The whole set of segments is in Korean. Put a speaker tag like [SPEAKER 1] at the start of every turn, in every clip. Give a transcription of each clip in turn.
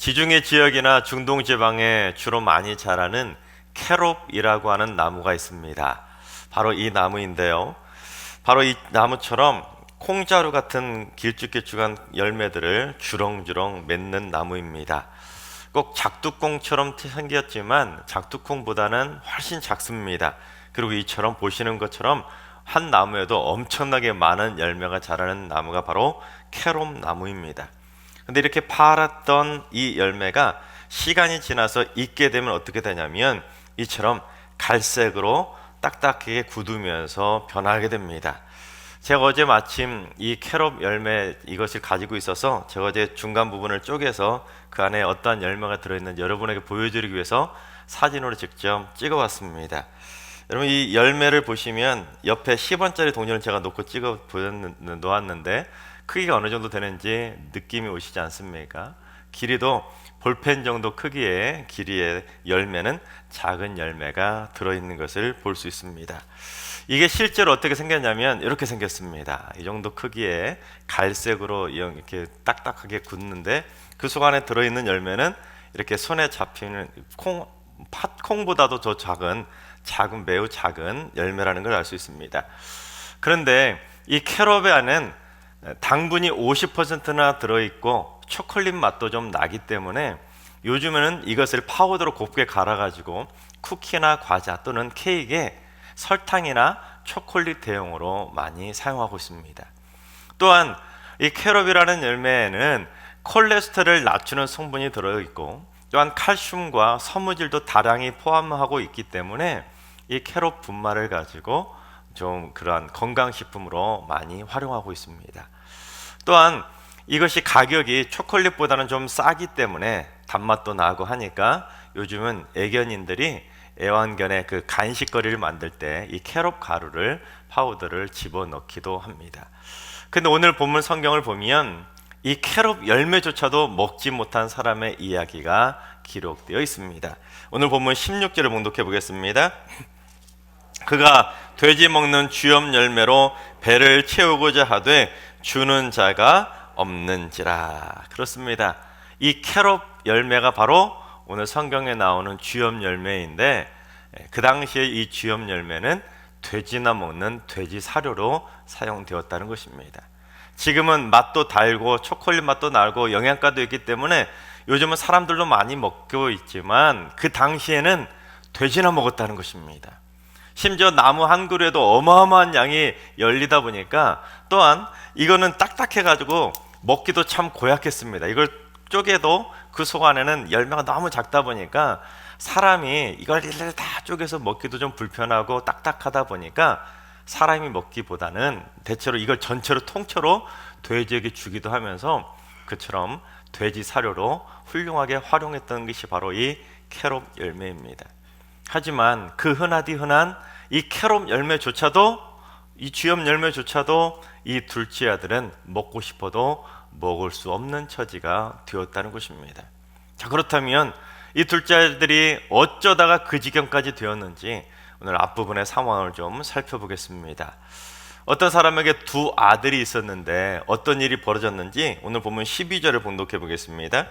[SPEAKER 1] 지중해 지역이나 중동 지방에 주로 많이 자라는 캐롭이라고 하는 나무가 있습니다. 바로 이 나무인데요. 바로 이 나무처럼 콩자루 같은 길쭉길쭉한 열매들을 주렁주렁 맺는 나무입니다. 꼭 작두콩처럼 생겼지만 작두콩보다는 훨씬 작습니다. 그리고 이처럼 보시는 것처럼 한 나무에도 엄청나게 많은 열매가 자라는 나무가 바로 캐롭 나무입니다. 근데 이렇게 파랗던 이 열매가 시간이 지나서 익게 되면 어떻게 되냐면 이처럼 갈색으로 딱딱하게 굳으면서 변하게 됩니다. 제가 어제 마침 이 캐롭 열매 이것을 가지고 있어서 제가 어제 중간 부분을 쪼개서 그 안에 어떠한 열매가 들어있는지 여러분에게 보여드리기 위해서 사진으로 직접 찍어봤습니다. 여러분, 이 열매를 보시면 옆에 10원짜리 동전을 제가 놓고 놓았는데 크기가 어느 정도 되는지 느낌이 오시지 않습니까? 길이도 볼펜 정도 크기의 길이의 열매는 작은 열매가 들어있는 것을 볼 수 있습니다. 이게 실제로 어떻게 생겼냐면 이렇게 생겼습니다. 이 정도 크기의 갈색으로 이렇게 딱딱하게 굳는데 그 속 안에 들어있는 열매는 이렇게 손에 잡히는 팥콩보다도 더 작은 매우 작은 열매라는 걸 알 수 있습니다. 그런데 이 캐럽의 안은 당분이 50%나 들어있고 초콜릿 맛도 좀 나기 때문에 요즘에는 이것을 파우더로 곱게 갈아가지고 쿠키나 과자 또는 케이크에 설탕이나 초콜릿 대용으로 많이 사용하고 있습니다. 또한 이 캐럽이라는 열매에는 콜레스테롤을 낮추는 성분이 들어있고 또한 칼슘과 섬유질도 다량히 포함하고 있기 때문에 이 캐럽 분말을 가지고 좀 그러한 건강식품으로 많이 활용하고 있습니다. 또한 이것이 가격이 초콜릿보다는 좀 싸기 때문에 단맛도 나고 하니까 요즘은 애견인들이 애완견의 그 간식거리를 만들 때 이 캐럽 가루를 파우더를 집어넣기도 합니다. 근데 오늘 본문 성경을 보면 이 캐럽 열매조차도 먹지 못한 사람의 이야기가 기록되어 있습니다. 오늘 본문 16절을 봉독해 보겠습니다. 그가 돼지 먹는 쥐염 열매로 배를 채우고자 하되 주는 자가 없는지라. 그렇습니다. 이 캐럽 열매가 바로 오늘 성경에 나오는 쥐염 열매인데 그 당시에 이 쥐염 열매는 돼지나 먹는 돼지 사료로 사용되었다는 것입니다. 지금은 맛도 달고 초콜릿 맛도 나고 영양가도 있기 때문에 요즘은 사람들도 많이 먹고 있지만 그 당시에는 돼지나 먹었다는 것입니다. 심지어 나무 한 그루에도 어마어마한 양이 열리다 보니까 또한 이거는 딱딱해가지고 먹기도 참 고약했습니다. 이걸 쪼개도 그 속 안에는 열매가 너무 작다 보니까 사람이 이걸 일일이 다 쪼개서 먹기도 좀 불편하고 딱딱하다 보니까 사람이 먹기보다는 대체로 이걸 전체로 통째로 돼지에게 주기도 하면서 그처럼 돼지 사료로 훌륭하게 활용했던 것이 바로 이 캐롭 열매입니다. 하지만 그 흔하디 흔한 이 캐롭 열매조차도 이 쥐염 열매조차도 이 둘째 아들은 먹고 싶어도 먹을 수 없는 처지가 되었다는 것입니다. 자, 그렇다면 이 둘째 아들이 어쩌다가 그 지경까지 되었는지 오늘 앞부분의 상황을 좀 살펴보겠습니다. 어떤 사람에게 두 아들이 있었는데 어떤 일이 벌어졌는지 오늘 보면 12절을 봉독해 보겠습니다.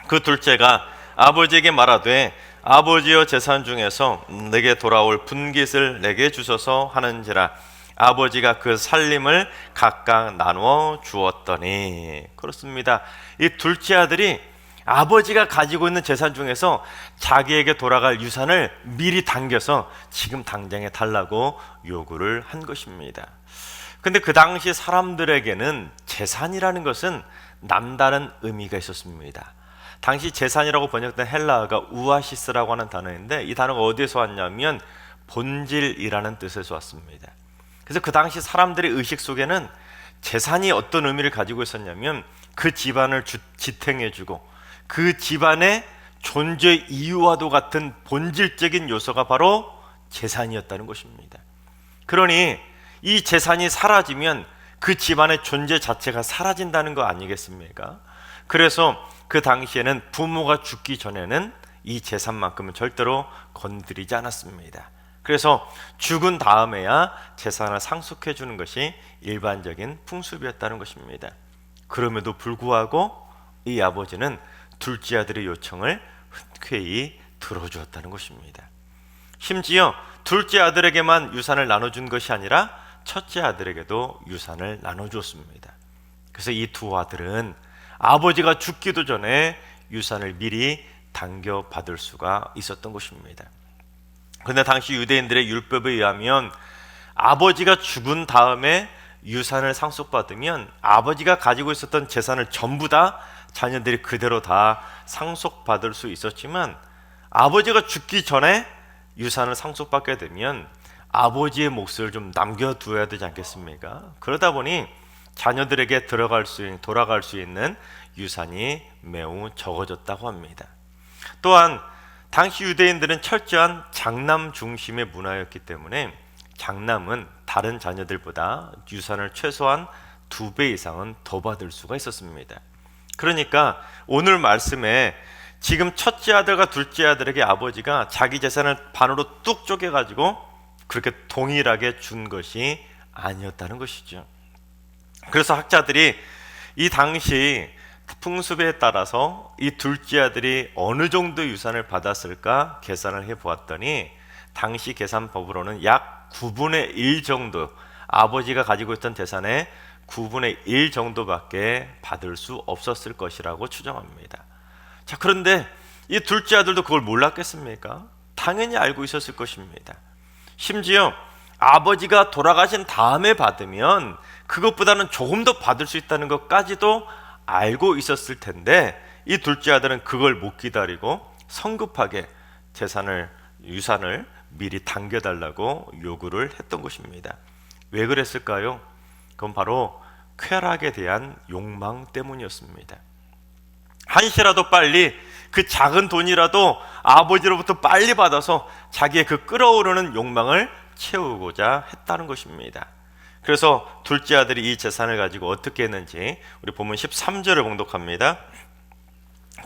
[SPEAKER 1] 그 둘째가 아버지에게 말하되 아버지여 재산 중에서 내게 돌아올 분깃을 내게 주소서 하는지라. 아버지가 그 살림을 각각 나누어 주었더니. 그렇습니다. 이 둘째 아들이 아버지가 가지고 있는 재산 중에서 자기에게 돌아갈 유산을 미리 당겨서 지금 당장에 달라고 요구를 한 것입니다. 근데 그 당시 사람들에게는 재산이라는 것은 남다른 의미가 있었습니다. 당시 재산이라고 번역된 헬라어가 우아시스라고 하는 단어인데 이 단어가 어디에서 왔냐면 본질이라는 뜻에서 왔습니다. 그래서 그 당시 사람들의 의식 속에는 재산이 어떤 의미를 가지고 있었냐면 그 집안을 지탱해주고 그 집안의 존재 이유와도 같은 본질적인 요소가 바로 재산이었다는 것입니다. 그러니 이 재산이 사라지면 그 집안의 존재 자체가 사라진다는 거 아니겠습니까? 그래서 그 당시에는 부모가 죽기 전에는 이 재산만큼은 절대로 건드리지 않았습니다. 그래서 죽은 다음에야 재산을 상속해 주는 것이 일반적인 풍습이었다는 것입니다. 그럼에도 불구하고 이 아버지는 둘째 아들의 요청을 흔쾌히 들어주었다는 것입니다. 심지어 둘째 아들에게만 유산을 나눠준 것이 아니라 첫째 아들에게도 유산을 나눠주었습니다. 그래서 이 두 아들은 아버지가 죽기도 전에 유산을 미리 당겨받을 수가 있었던 것입니다. 그런데 당시 유대인들의 율법에 의하면 아버지가 죽은 다음에 유산을 상속받으면 아버지가 가지고 있었던 재산을 전부 다 자녀들이 그대로 다 상속받을 수 있었지만, 아버지가 죽기 전에 유산을 상속받게 되면 아버지의 몫을 좀 남겨두어야 되지 않겠습니까? 그러다 보니 자녀들에게 돌아갈 수 있는 유산이 매우 적어졌다고 합니다. 또한 당시 유대인들은 철저한 장남 중심의 문화였기 때문에 장남은 다른 자녀들보다 유산을 최소한 2배 이상은 더 받을 수가 있었습니다. 그러니까 오늘 말씀에 지금 첫째 아들과 둘째 아들에게 아버지가 자기 재산을 반으로 뚝 쪼개가지고 그렇게 동일하게 준 것이 아니었다는 것이죠. 그래서 학자들이 이 당시 풍습에 따라서 이 둘째 아들이 어느 정도 유산을 받았을까 계산을 해보았더니, 당시 계산법으로는 약 9분의 1 정도, 아버지가 가지고 있던 재산의 9분의 1 정도밖에 받을 수 없었을 것이라고 추정합니다. 자, 그런데 이 둘째 아들도 그걸 몰랐겠습니까? 당연히 알고 있었을 것입니다. 심지어 아버지가 돌아가신 다음에 받으면 그것보다는 조금 더 받을 수 있다는 것까지도 알고 있었을 텐데, 이 둘째 아들은 그걸 못 기다리고 성급하게 유산을 미리 당겨달라고 요구를 했던 것입니다. 왜 그랬을까요? 그건 바로 쾌락에 대한 욕망 때문이었습니다. 한시라도 빨리 그 작은 돈이라도 아버지로부터 빨리 받아서 자기의 그 끓어오르는 욕망을 채우고자 했다는 것입니다. 그래서 둘째 아들이 이 재산을 가지고 어떻게 했는지 우리 본문 13절을 봉독합니다.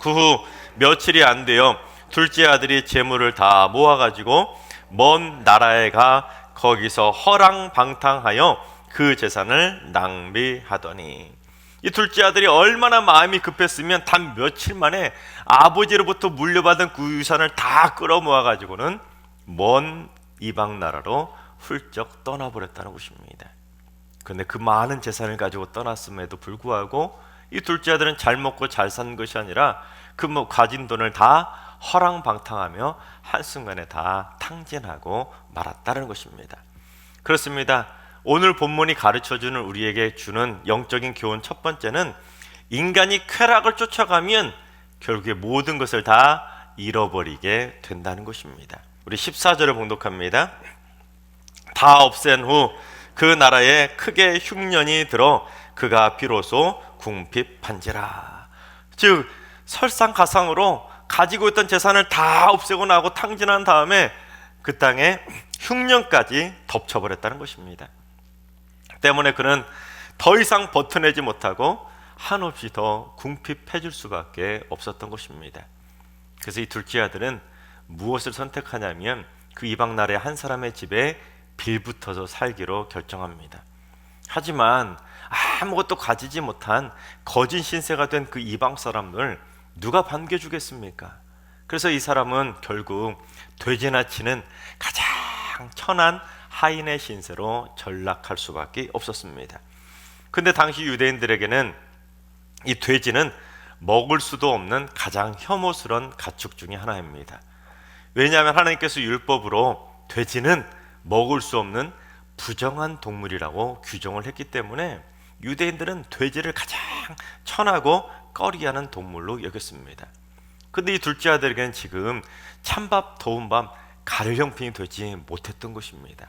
[SPEAKER 1] 그 후 며칠이 안 되어 둘째 아들이 재물을 다 모아가지고 먼 나라에 가 거기서 허랑방탕하여 그 재산을 낭비하더니, 이 둘째 아들이 얼마나 마음이 급했으면 단 며칠 만에 아버지로부터 물려받은 그 유산을 다 끌어모아가지고는 먼 이방 나라로 훌쩍 떠나버렸다는 것입니다. 그런데 그 많은 재산을 가지고 떠났음에도 불구하고 이 둘째 아들은 잘 먹고 잘 산 것이 아니라 그 가진 돈을 다 허랑방탕하며 한순간에 다 탕진하고 말았다는 것입니다. 그렇습니다. 오늘 본문이 가르쳐주는 우리에게 주는 영적인 교훈 첫 번째는, 인간이 쾌락을 쫓아가면 결국에 모든 것을 다 잃어버리게 된다는 것입니다. 우리 14절을 봉독합니다. 다 없앤 후 그 나라에 크게 흉년이 들어 그가 비로소 궁핍한지라. 즉 설상가상으로 가지고 있던 재산을 다 없애고 나고 탕진한 다음에 그 땅에 흉년까지 덮쳐버렸다는 것입니다. 때문에 그는 더 이상 버텨내지 못하고 한없이 더 궁핍해질 수밖에 없었던 것입니다. 그래서 이 둘째 아들은 무엇을 선택하냐면 그 이방 나라의 한 사람의 집에 빌붙어서 살기로 결정합니다. 하지만 아무것도 가지지 못한 거진 신세가 된 그 이방 사람을 누가 반겨주겠습니까? 그래서 이 사람은 결국 돼지나 치는 가장 천한 하인의 신세로 전락할 수밖에 없었습니다. 근데 당시 유대인들에게는 이 돼지는 먹을 수도 없는 가장 혐오스러운 가축 중에 하나입니다. 왜냐하면 하나님께서 율법으로 돼지는 먹을 수 없는 부정한 동물이라고 규정을 했기 때문에 유대인들은 돼지를 가장 천하고 꺼리하는 동물로 여겼습니다. 근데 이 둘째 아들에게는 지금 찬밥 더운 밤 가를 형편이 되지 못했던 것입니다.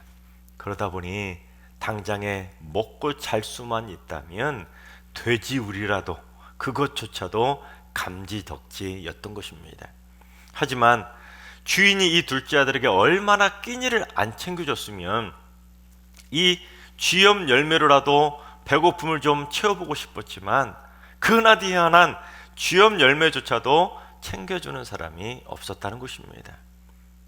[SPEAKER 1] 그러다 보니 당장에 먹고 잘 수만 있다면 돼지우리라도 그것조차도 감지덕지였던 것입니다. 하지만 주인이 이 둘째 아들에게 얼마나 끼니를 안 챙겨줬으면 이 쥐염 열매로라도 배고픔을 좀 채워보고 싶었지만 그나디한한 쥐염 열매조차도 챙겨주는 사람이 없었다는 것입니다.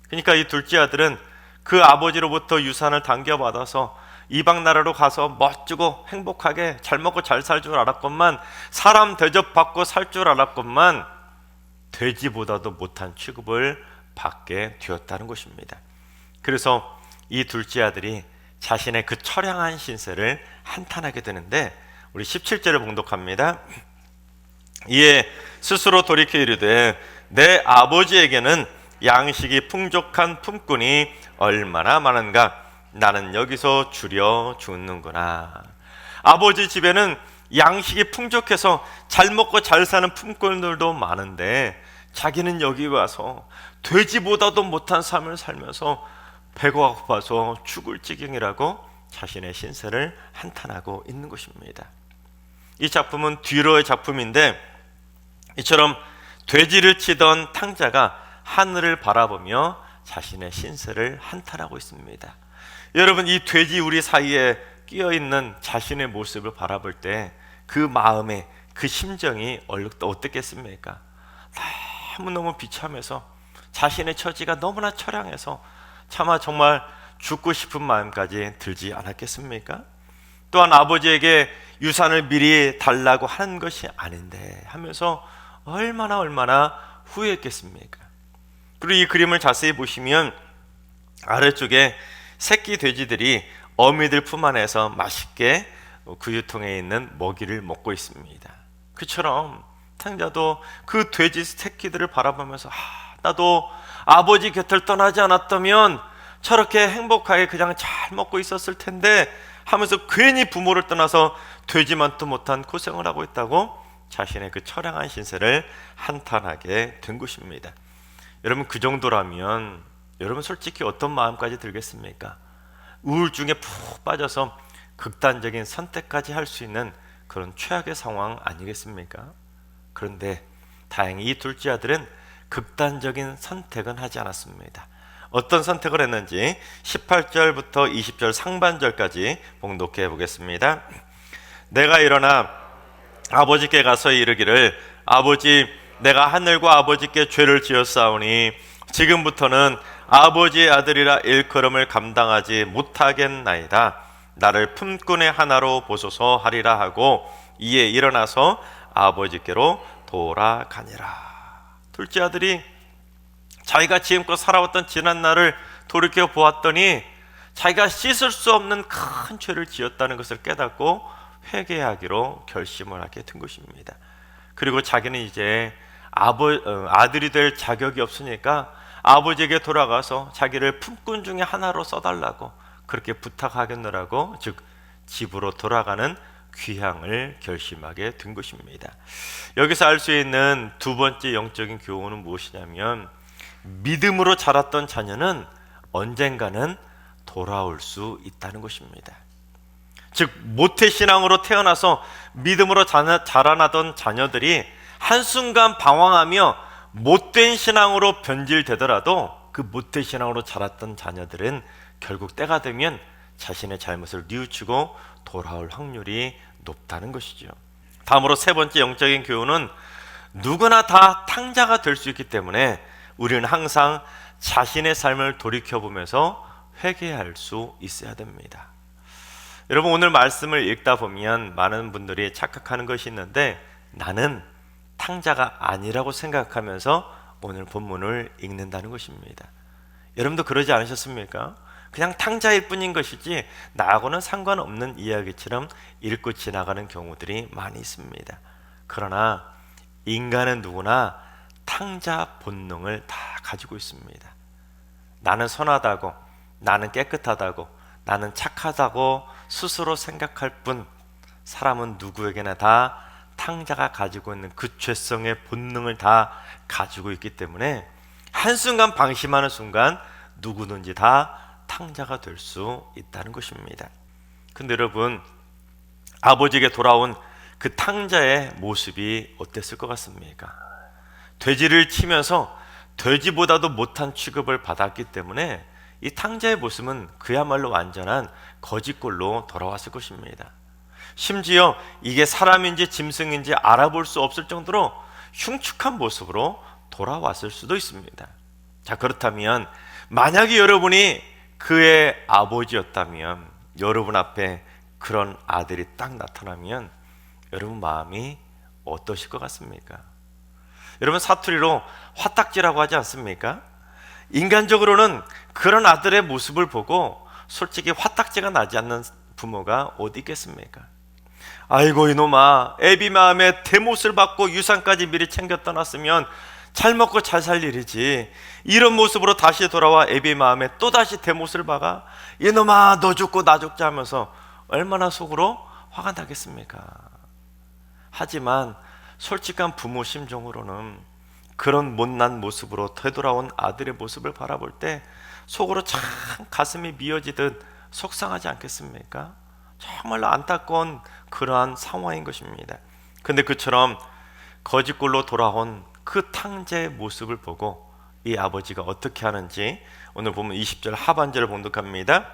[SPEAKER 1] 그러니까 이 둘째 아들은 그 아버지로부터 유산을 당겨받아서 이방 나라로 가서 멋지고 행복하게 잘 먹고 잘 살 줄 알았건만, 사람 대접받고 살 줄 알았건만, 돼지보다도 못한 취급을 받게 되었다는 것입니다. 그래서 이 둘째 아들이 자신의 그 처량한 신세를 한탄하게 되는데, 우리 17절을 봉독합니다. 이에 스스로 돌이켜 이르되 내 아버지에게는 양식이 풍족한 품꾼이 얼마나 많은가, 나는 여기서 주려 죽는구나. 아버지 집에는 양식이 풍족해서 잘 먹고 잘 사는 품꾼들도 많은데 자기는 여기 와서 돼지보다도 못한 삶을 살면서 배가 고파서 죽을 지경이라고 자신의 신세를 한탄하고 있는 것입니다. 이 작품은 뒤로의 작품인데, 이처럼 돼지를 치던 탕자가 하늘을 바라보며 자신의 신세를 한탄하고 있습니다. 여러분, 이 돼지 우리 사이에 끼어있는 자신의 모습을 바라볼 때 그 마음에, 그 심정이 어떻겠습니까? 너무너무 비참해서, 자신의 처지가 너무나 처량해서 차마 정말 죽고 싶은 마음까지 들지 않았겠습니까? 또한 아버지에게 유산을 미리 달라고 하는 것이 아닌데 하면서 얼마나 후회했겠습니까? 그리고 이 그림을 자세히 보시면 아래쪽에 새끼 돼지들이 어미들 품 안에서 맛있게 그 유통에 있는 먹이를 먹고 있습니다. 그처럼 탕자도 그 돼지 새끼들을 바라보면서 나도 아버지 곁을 떠나지 않았다면 저렇게 행복하게 그냥 잘 먹고 있었을 텐데 하면서 괜히 부모를 떠나서 되지만도 못한 고생을 하고 있다고 자신의 그 처량한 신세를 한탄하게 된 것입니다. 여러분, 그 정도라면 여러분 솔직히 어떤 마음까지 들겠습니까? 우울증에 푹 빠져서 극단적인 선택까지 할 수 있는 그런 최악의 상황 아니겠습니까? 그런데 다행히 이 둘째 아들은 극단적인 선택은 하지 않았습니다. 어떤 선택을 했는지 18절부터 20절 상반절까지 봉독해 보겠습니다. 내가 일어나 아버지께 가서 이르기를, 아버지, 내가 하늘과 아버지께 죄를 지었사오니 지금부터는 아버지의 아들이라 일컬음을 감당하지 못하겠나이다. 나를 품꾼의 하나로 보소서 하리라 하고 이에 일어나서 아버지께로 돌아가니라. 둘째 아들이 자기가 지금껏 살아왔던 지난 날을 돌이켜 보았더니 자기가 씻을 수 없는 큰 죄를 지었다는 것을 깨닫고 회개하기로 결심을 하게 된 것입니다. 그리고 자기는 이제 아들이 될 자격이 없으니까 아버지에게 돌아가서 자기를 품꾼 중에 하나로 써달라고 그렇게 부탁하겠노라고, 즉 집으로 돌아가는 귀향을 결심하게 된 것입니다. 여기서 알 수 있는 두 번째 영적인 교훈은 무엇이냐면, 믿음으로 자랐던 자녀는 언젠가는 돌아올 수 있다는 것입니다. 즉 모태신앙으로 태어나서 믿음으로 자라나던 자녀들이 한순간 방황하며 못된 신앙으로 변질되더라도 그 모태신앙으로 자랐던 자녀들은 결국 때가 되면 자신의 잘못을 뉘우치고 돌아올 확률이 높다는 것이죠. 다음으로 세 번째 영적인 교훈은, 누구나 다 탕자가 될 수 있기 때문에 우리는 항상 자신의 삶을 돌이켜보면서 회개할 수 있어야 됩니다. 여러분, 오늘 말씀을 읽다 보면 많은 분들이 착각하는 것이 있는데, 나는 탕자가 아니라고 생각하면서 오늘 본문을 읽는다는 것입니다. 여러분도 그러지 않으셨습니까? 그냥 탕자일 뿐인 것이지 나하고는 상관없는 이야기처럼 읽고 지나가는 경우들이 많이 있습니다. 그러나 인간은 누구나 탕자 본능을 다 가지고 있습니다. 나는 선하다고, 나는 깨끗하다고, 나는 착하다고 스스로 생각할 뿐, 사람은 누구에게나 다 탕자가 가지고 있는 그 죄성의 본능을 다 가지고 있기 때문에 한순간 방심하는 순간 누구든지 다 탕자가 될 수 있다는 것입니다. 근데 여러분, 아버지에게 돌아온 그 탕자의 모습이 어땠을 것 같습니까? 돼지를 치면서 돼지보다도 못한 취급을 받았기 때문에 이 탕자의 모습은 그야말로 완전한 거짓골로 돌아왔을 것입니다. 심지어 이게 사람인지 짐승인지 알아볼 수 없을 정도로 흉측한 모습으로 돌아왔을 수도 있습니다. 자, 그렇다면 만약에 여러분이 그의 아버지였다면, 여러분 앞에 그런 아들이 딱 나타나면 여러분 마음이 어떠실 것 같습니까? 여러분, 사투리로 화딱지라고 하지 않습니까? 인간적으로는 그런 아들의 모습을 보고 솔직히 화딱지가 나지 않는 부모가 어디 있겠습니까? 아이고 이놈아, 애비 마음에 대못을 받고 유산까지 미리 챙겨 떠났으면 잘 먹고 잘 살 일이지, 이런 모습으로 다시 돌아와 애비 마음에 또다시 대못을 박아 이놈아 너 죽고 나 죽자 하면서 얼마나 속으로 화가 나겠습니까? 하지만 솔직한 부모 심정으로는 그런 못난 모습으로 되돌아온 아들의 모습을 바라볼 때 속으로 참 가슴이 미어지듯 속상하지 않겠습니까? 정말로 안타까운 그러한 상황인 것입니다. 근데 그처럼 거짓골로 돌아온 그 탕자의 모습을 보고 이 아버지가 어떻게 하는지 오늘 보면 20절 하반절을 봉독합니다.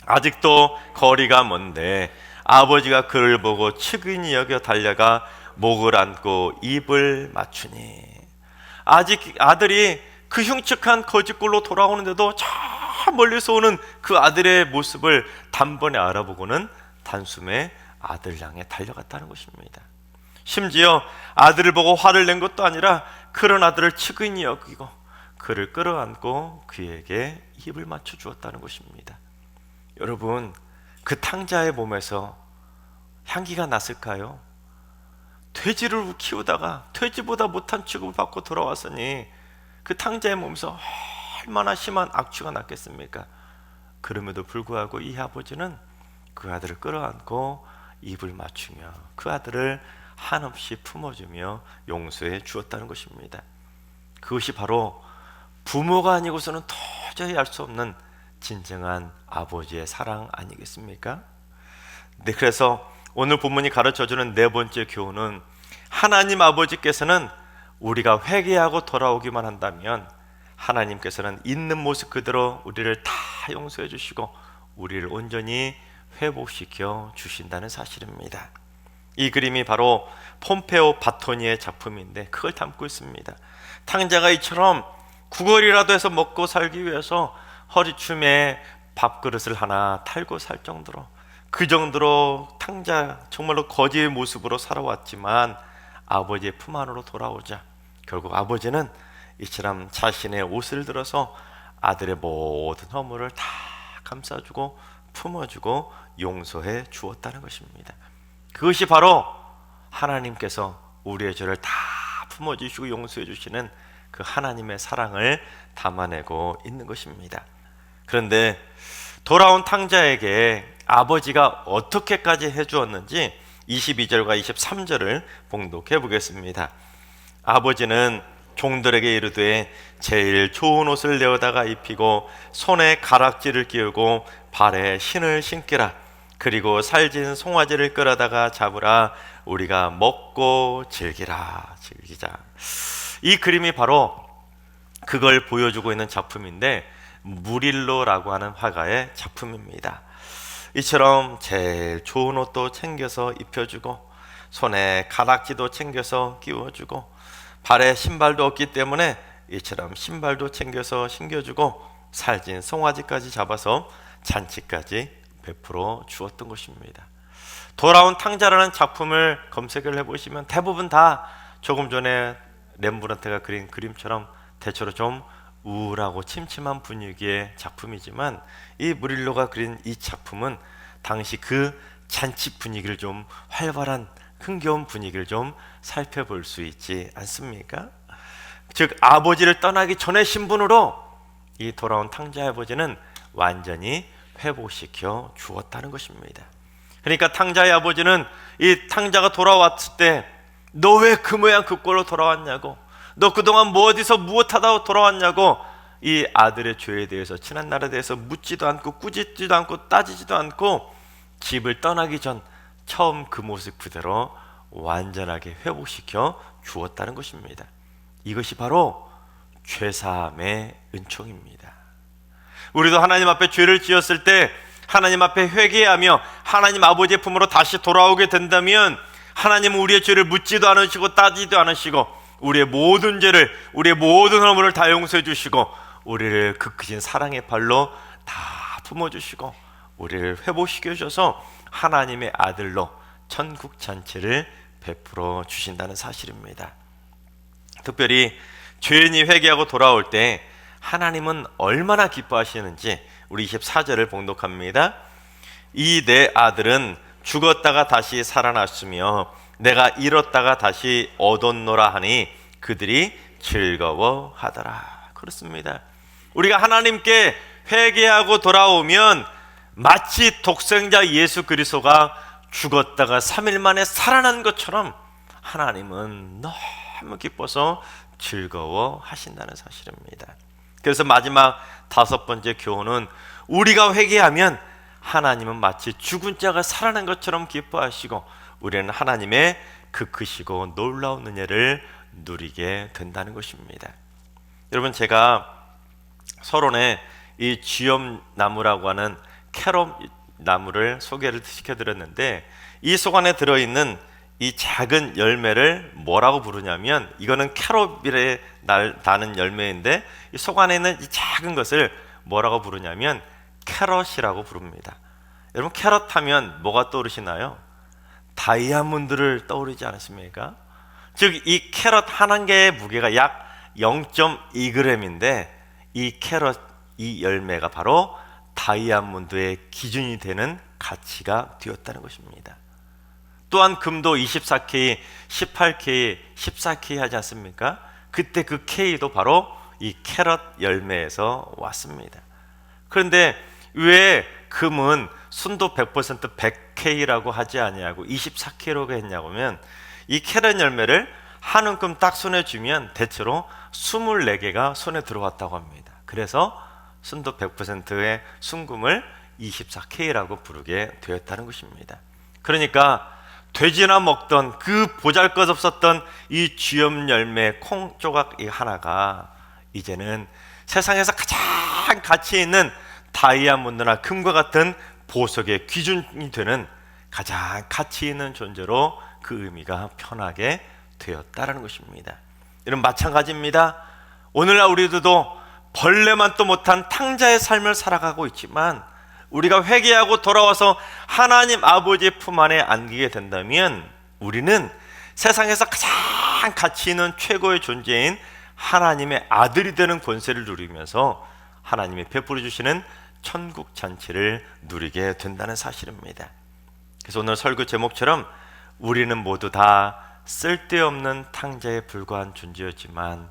[SPEAKER 1] 아직도 거리가 먼데 아버지가 그를 보고 측은히 여겨 달려가 목을 안고 입을 맞추니, 아직 아들이 그 흉측한 거짓골로 돌아오는데도 저 멀리서 오는 그 아들의 모습을 단번에 알아보고는 단숨에 아들 향해 달려갔다는 것입니다. 심지어 아들을 보고 화를 낸 것도 아니라 그런 아들을 측은히 여기고 그를 끌어안고 그에게 입을 맞춰 주었다는 것입니다. 여러분, 그 탕자의 몸에서 향기가 났을까요? 돼지를 키우다가 돼지보다 못한 취급을 받고 돌아왔으니 그 탕자의 몸에서 얼마나 심한 악취가 났겠습니까? 그럼에도 불구하고 이 아버지는 그 아들을 끌어안고 입을 맞추며 그 아들을 한없이 품어주며 용서해 주었다는 것입니다. 그것이 바로 부모가 아니고서는 도저히 알 수 없는 진정한 아버지의 사랑 아니겠습니까? 네, 그래서 오늘 본문이 가르쳐주는 네 번째 교훈은, 하나님 아버지께서는 우리가 회개하고 돌아오기만 한다면 하나님께서는 있는 모습 그대로 우리를 다 용서해 주시고 우리를 온전히 회복시켜 주신다는 사실입니다. 이 그림이 바로 폼페오 바토니의 작품인데 그걸 담고 있습니다. 탕자가 이처럼 구걸이라도 해서 먹고 살기 위해서 허리춤에 밥그릇을 하나 탈고 살 정도로, 그 정도로 탕자 정말로 거지의 모습으로 살아왔지만 아버지의 품 안으로 돌아오자 결국 아버지는 이처럼 자신의 옷을 들어서 아들의 모든 허물을 다 감싸주고 품어주고 용서해 주었다는 것입니다. 그것이 바로 하나님께서 우리의 죄를 다 품어주시고 용서해 주시는 그 하나님의 사랑을 담아내고 있는 것입니다. 그런데 돌아온 탕자에게 아버지가 어떻게까지 해주었는지 22절과 23절을 봉독해 보겠습니다. 아버지는 종들에게 이르되 제일 좋은 옷을 내어다가 입히고 손에 가락지를 끼우고 발에 신을 신기라. 그리고 살진 송아지를 끌어다가 잡으라. 우리가 먹고 즐기자. 이 그림이 바로 그걸 보여주고 있는 작품인데 무릴로라고 하는 화가의 작품입니다. 이처럼 제일 좋은 옷도 챙겨서 입혀주고 손에 가락지도 챙겨서 끼워주고 발에 신발도 없기 때문에 이처럼 신발도 챙겨서 신겨주고 살진 송아지까지 잡아서 잔치까지 베풀어 주었던 것입니다. 돌아온 탕자라는 작품을 검색을 해보시면 대부분 다 조금 전에 렘브란트가 그린 그림처럼 대체로 좀 우울하고 침침한 분위기의 작품이지만 이 무릴로가 그린 이 작품은 당시 그 잔치 분위기를 좀 활발한 흥겨운 분위기를 좀 살펴볼 수 있지 않습니까? 즉 아버지를 떠나기 전의 신분으로 이 돌아온 탕자의 아버지는 완전히 회복시켜 주었다는 것입니다. 그러니까 탕자의 아버지는 이 탕자가 돌아왔을 때 너 왜 그 모양 그 꼴로 돌아왔냐고, 너 그동안 뭐 어디서 무엇하다 돌아왔냐고 이 아들의 죄에 대해서 지난 날에 대해서 묻지도 않고 꾸짖지도 않고 따지지도 않고 집을 떠나기 전 처음 그 모습 그대로 완전하게 회복시켜 주었다는 것입니다. 이것이 바로 죄사함의 은총입니다. 우리도 하나님 앞에 죄를 지었을 때 하나님 앞에 회개하며 하나님 아버지의 품으로 다시 돌아오게 된다면 하나님은 우리의 죄를 묻지도 않으시고 따지도 않으시고 우리의 모든 죄를, 우리의 모든 허물을 다 용서해 주시고 우리를 그 크신 사랑의 발로 다 품어주시고 우리를 회복시켜 주셔서 하나님의 아들로 천국 잔치를 베풀어 주신다는 사실입니다. 특별히 죄인이 회개하고 돌아올 때 하나님은 얼마나 기뻐하시는지 우리 24절을 봉독합니다. 이 내 아들은 죽었다가 다시 살아났으며 내가 잃었다가 다시 얻었노라 하니 그들이 즐거워하더라. 그렇습니다. 우리가 하나님께 회개하고 돌아오면 마치 독생자 예수 그리스도가 죽었다가 3일 만에 살아난 것처럼 하나님은 너무 기뻐서 즐거워하신다는 사실입니다. 그래서 마지막 5번째 교훈은 우리가 회개하면 하나님은 마치 죽은 자가 살아난 것처럼 기뻐하시고 우리는 하나님의 그 크시고 놀라운 은혜를 누리게 된다는 것입니다. 여러분, 제가 서론에 이 쥐엄나무라고 하는 캐럿 나무를 소개를 시켜드렸는데 이 속 안에 들어있는 이 작은 열매를 뭐라고 부르냐면 이거는 캐럿에 나는 열매인데 이 속 안에 있는 이 작은 것을 뭐라고 부르냐면 캐럿이라고 부릅니다. 여러분, 캐럿 하면 뭐가 떠오르시나요? 다이아몬드를 떠오르지 않으십니까? 즉 이 캐럿 한 개의 무게가 약 0.2g인데 이 캐럿, 이 열매가 바로 다이아몬드의 기준이 되는 가치가 되었다는 것입니다. 또한 금도 24K, 18K, 14K 하지 않습니까? 그때 그 K도 바로 이 캐럿 열매에서 왔습니다. 그런데 왜 금은 순도 100% 100K라고 하지 아니하고 24K라고 했냐고 하면 이 캐럿 열매를 한 움큼 딱 손에 쥐면 대체로 24개가 손에 들어왔다고 합니다. 그래서 순도 100%의 순금을 24K라고 부르게 되었다는 것입니다. 그러니까 돼지나 먹던 그 보잘것없었던 이 쥐엄 열매 콩 조각 이 하나가 이제는 세상에서 가장 가치 있는 다이아몬드나 금과 같은 보석의 기준이 되는 가장 가치 있는 존재로 그 의미가 편하게 되었다는 것입니다. 이런 마찬가지입니다. 오늘날 우리들도 벌레만도 못한 탕자의 삶을 살아가고 있지만 우리가 회개하고 돌아와서 하나님 아버지의 품 안에 안기게 된다면 우리는 세상에서 가장 가치 있는 최고의 존재인 하나님의 아들이 되는 권세를 누리면서 하나님이 베풀어 주시는 천국 잔치를 누리게 된다는 사실입니다. 그래서 오늘 설교 제목처럼 우리는 모두 다 쓸데없는 탕자에 불과한 존재였지만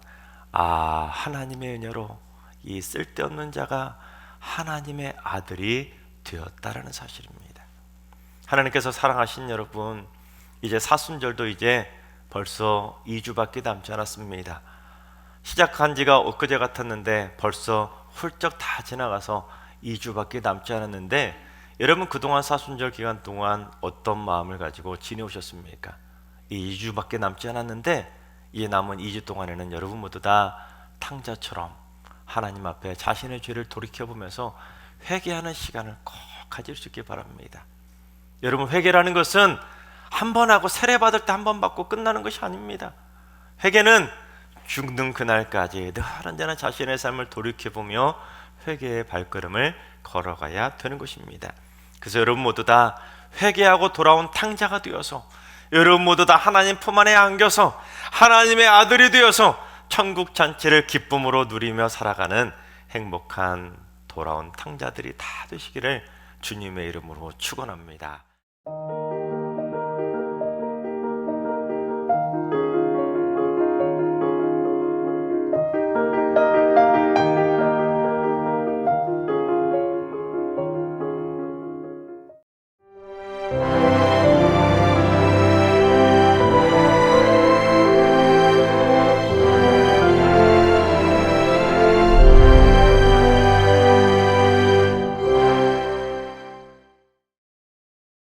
[SPEAKER 1] 하나님의 은혜로 이 쓸데없는 자가 하나님의 아들이 되었다라는 사실입니다. 하나님께서 사랑하신 여러분, 이제 사순절도 이제 벌써 2주밖에 남지 않았습니다. 시작한 지가 엊그제 같았는데 벌써 훌쩍 다 지나가서 2주밖에 남지 않았는데 여러분, 그동안 사순절 기간 동안 어떤 마음을 가지고 지내오셨습니까? 이 2주밖에 남지 않았는데 이 남은 2주 동안에는 여러분 모두 다 탕자처럼 하나님 앞에 자신의 죄를 돌이켜보면서 회개하는 시간을 꼭 가질 수 있길 바랍니다. 여러분, 회개라는 것은 한 번 하고 세례받을 때 한 번 받고 끝나는 것이 아닙니다. 회개는 죽는 그날까지 늘 언제나 자신의 삶을 돌이켜보며 회개의 발걸음을 걸어가야 되는 것입니다. 그래서 여러분 모두 다 회개하고 돌아온 탕자가 되어서 여러분 모두 다 하나님 품 안에 안겨서 하나님의 아들이 되어서 천국 잔치를 기쁨으로 누리며 살아가는 행복한 돌아온 탕자들이 다 되시기를 주님의 이름으로 축원합니다.